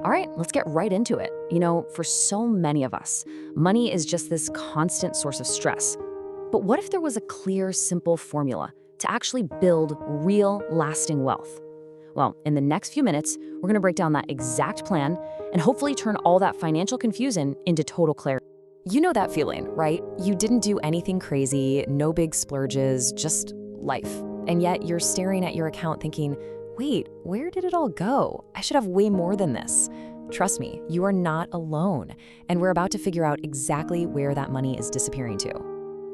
All right, let's get right into it. For so many of us, money is just this constant source of stress. But what if there was a clear, simple formula to actually build real, lasting wealth? Well, in the next few minutes, we're going to break down that exact plan and hopefully turn all that financial confusion into total clarity. You know that feeling, right? You didn't do anything crazy, no big splurges, just life. And yet you're staring at your account thinking, wait, where did it all go? I should have way more than this. Trust me, you are not alone. And we're about to figure out exactly where that money is disappearing to.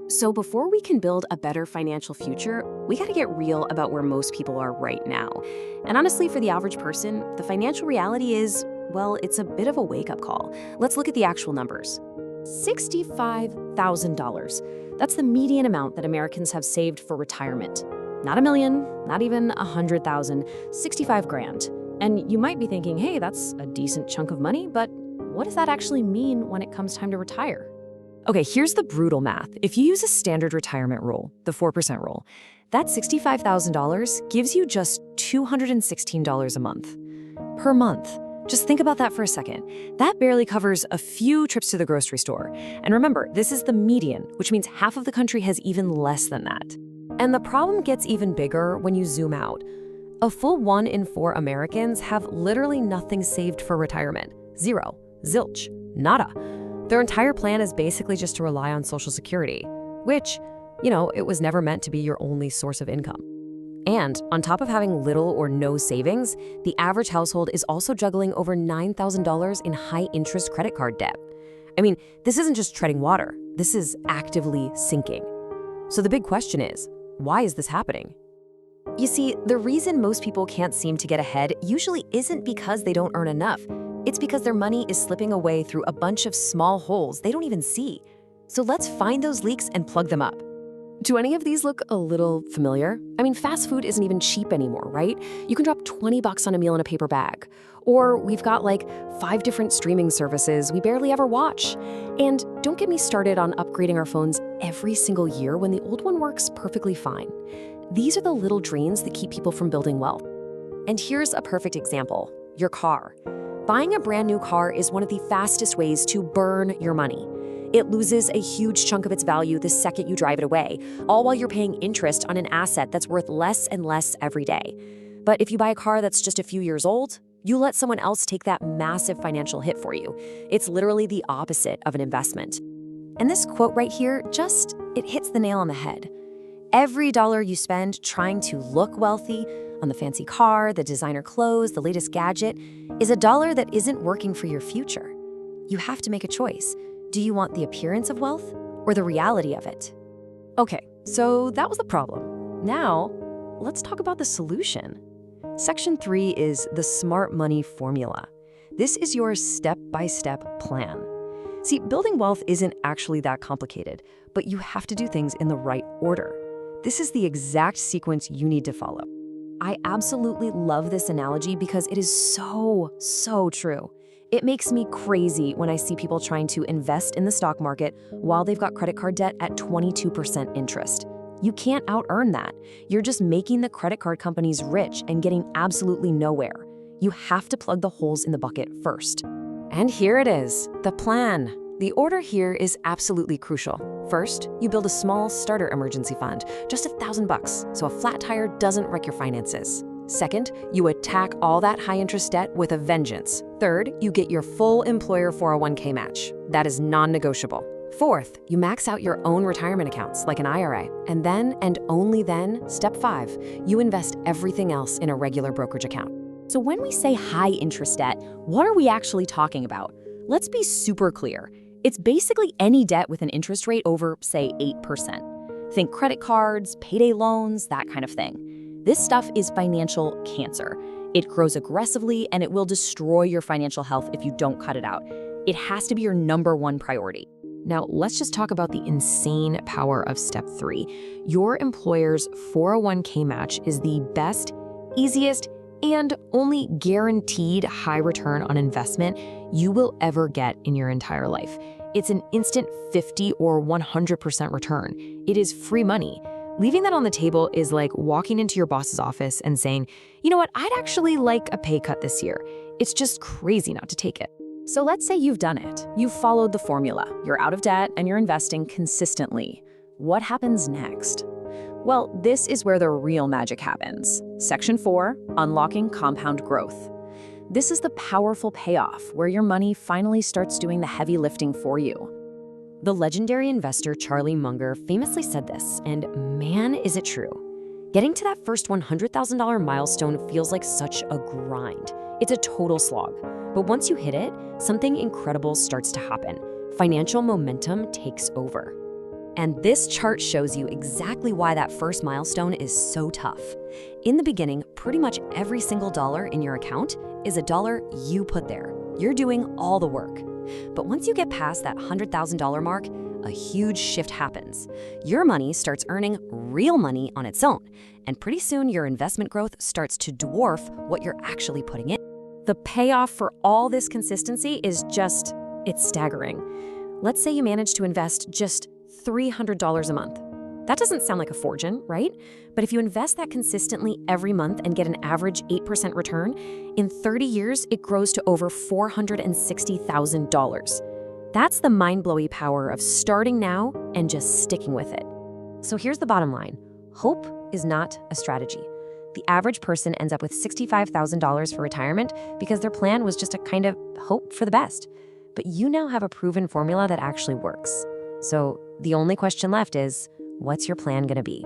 So before we can build a better financial future, we got to get real about where most people are right now. And honestly, for the average person, the financial reality is, well, it's a bit of a wake-up call. Let's look at the actual numbers. $65,000. That's the median amount that Americans have saved for retirement. Not a million, not even 100,000, 65 grand. And you might be thinking, hey, that's a decent chunk of money, but what does that actually mean when it comes time to retire? Okay, here's the brutal math. If you use a standard retirement rule, the 4% rule, that $65,000 gives you just $216 a month. Per month. Just think about that for a second. That barely covers a few trips to the grocery store. And remember, this is the median, which means half of the country has even less than that. And the problem gets even bigger when you zoom out. A full 1 in 4 Americans have literally nothing saved for retirement. Zero. Zilch. Nada. Their entire plan is basically just to rely on Social Security, which, it was never meant to be your only source of income. And on top of having little or no savings, the average household is also juggling over $9,000 in high-interest credit card debt. I mean, this isn't just treading water. This is actively sinking. So the big question is, why is this happening? You see, the reason most people can't seem to get ahead usually isn't because they don't earn enough. It's because their money is slipping away through a bunch of small holes they don't even see. So let's find those leaks and plug them up. Do any of these look a little familiar? I mean, fast food isn't even cheap anymore, right? You can drop $20 on a meal in a paper bag. Or we've got like 5 different streaming services we barely ever watch. And don't get me started on upgrading our phones every single year when the old one works perfectly fine. These are the little drains that keep people from building wealth. And here's a perfect example, your car. Buying a brand new car is one of the fastest ways to burn your money. It loses a huge chunk of its value the second you drive it away, all while you're paying interest on an asset that's worth less and less every day. But if you buy a car that's just a few years old, you let someone else take that massive financial hit for you. It's literally the opposite of an investment. And this quote right here, it hits the nail on the head. Every dollar you spend trying to look wealthy, on the fancy car, the designer clothes, the latest gadget, is a dollar that isn't working for your future. You have to make a choice. Do you want the appearance of wealth or the reality of it? Okay, so that was the problem. Now, let's talk about the solution. Section 3 is the smart money formula. This is your step-by-step plan. See, building wealth isn't actually that complicated, but you have to do things in the right order. This is the exact sequence you need to follow. I absolutely love this analogy because it is so true. It makes me crazy when I see people trying to invest in the stock market while they've got credit card debt at 22% interest. You can't out-earn that. You're just making the credit card companies rich and getting absolutely nowhere. You have to plug the holes in the bucket first. And here it is, the plan. The order here is absolutely crucial. First, you build a small starter emergency fund, just $1,000, so a flat tire doesn't wreck your finances. Second, you attack all that high-interest debt with a vengeance. Third, you get your full employer 401k match. That is non-negotiable. Fourth, you max out your own retirement accounts, like an IRA. And then, and only then, step 5, you invest everything else in a regular brokerage account. So when we say high-interest debt, what are we actually talking about? Let's be super clear. It's basically any debt with an interest rate over, say, 8%. Think credit cards, payday loans, that kind of thing. This stuff is financial cancer. It grows aggressively and it will destroy your financial health if you don't cut it out. It has to be your #1 priority. Now, let's just talk about the insane power of step 3. Your employer's 401k match is the best, easiest, and only guaranteed high return on investment you will ever get in your entire life. It's an instant 50 or 100% return. It is free money. Leaving that on the table is like walking into your boss's office and saying, you know what, I'd actually like a pay cut this year. It's just crazy not to take it. So let's say you've done it. You've followed the formula. You're out of debt and you're investing consistently. What happens next? Well, this is where the real magic happens. Section 4, Unlocking Compound Growth. This is the powerful payoff where your money finally starts doing the heavy lifting for you. The legendary investor Charlie Munger famously said this, and man, is it true. Getting to that first $100,000 milestone feels like such a grind. It's a total slog. But once you hit it, something incredible starts to happen. Financial momentum takes over. And this chart shows you exactly why that first milestone is so tough. In the beginning, pretty much every single dollar in your account is a dollar you put there. You're doing all the work. But once you get past that $100,000 mark, a huge shift happens. Your money starts earning real money on its own, and pretty soon your investment growth starts to dwarf what you're actually putting in. The payoff for all this consistency is it's staggering. Let's say you manage to invest just $300 a month. That doesn't sound like a fortune, right? But if you invest that consistently every month and get an average 8% return, in 30 years, it grows to over $460,000. That's the mind-blowing power of starting now and just sticking with it. So here's the bottom line. Hope is not a strategy. The average person ends up with $65,000 for retirement because their plan was just a kind of hope for the best. But you now have a proven formula that actually works. So the only question left is, what's your plan going to be?